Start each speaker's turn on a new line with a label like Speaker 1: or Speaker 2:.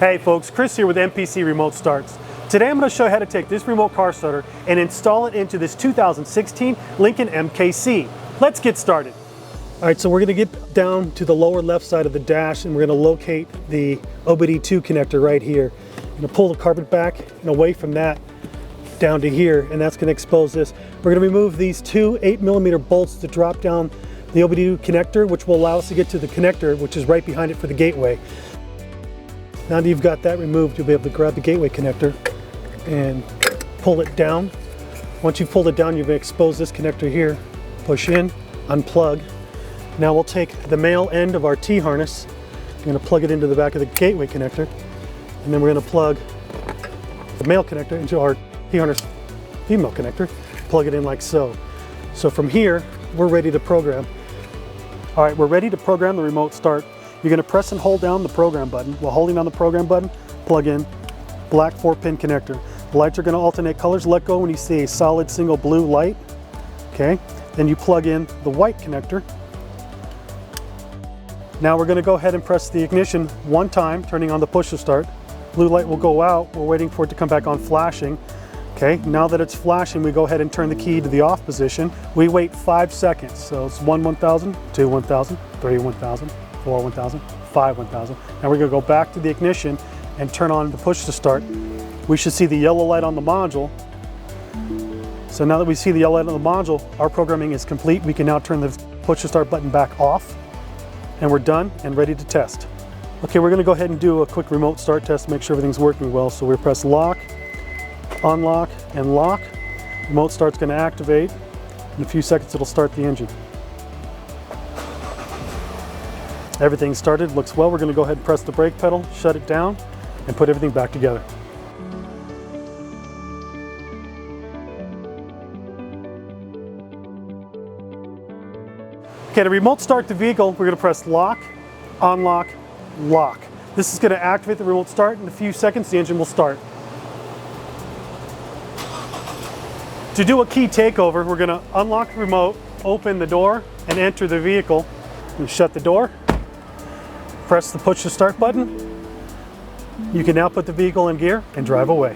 Speaker 1: Hey folks, Chris here with MPC Remote Starts. Today I'm going to show you how to take this remote car starter and install it into this 2016 Lincoln MKC. Let's get started. All right, so we're going to get down to the lower left side of the dash and we're going to locate the OBD2 connector right here. I'm going to pull the carpet back and away from that down to here, and that's going to expose this. We're going to remove these two 8mm bolts to drop down the OBD2 connector, which will allow us to get to the connector, which is right behind it for the gateway. Now that you've got that removed, you'll be able to grab the gateway connector and pull it down. Once you've pulled it down, you're going to expose this connector here. Push in, unplug. Now we'll take the male end of our T-harness. We're going to plug it into the back of the gateway connector. And then we're going to plug the male connector into our T-harness female connector. Plug it in like so. So from here, we're ready to program. All right, we're ready to program the remote start. You're going to press and hold down the program button. While holding down the program button, plug in black 4-pin connector. The lights are going to alternate colors. Let go when you see a solid single blue light. Okay, then you plug in the white connector. Now we're going to go ahead and press the ignition one time, turning on the push to start. Blue light will go out. We're waiting for it to come back on flashing. Okay, now that it's flashing, we go ahead and turn the key to the off position. We wait 5 seconds. So it's 1 1000, 2 1000, 3 1000. 4 1000, 5 1000. Now we're going to go back to the ignition and turn on the push to start. We should see the yellow light on the module. So now that we see the yellow light on the module, our programming is complete. We can now turn the push to start button back off, and we're done and ready to test. Okay, we're going to go ahead and do a quick remote start test to make sure everything's working well. So we press lock, unlock, and lock. Remote start's going to activate. In a few seconds, it'll start the engine. Everything started, looks well. We're going to go ahead and press the brake pedal, shut it down, and put everything back together. Okay, to remote start the vehicle, we're going to press lock, unlock, lock. This is going to activate the remote start. In a few seconds, the engine will start. To do a key takeover, we're going to unlock the remote, open the door, and enter the vehicle. And shut the door. Press the push to start button. You can now put the vehicle in gear and drive away.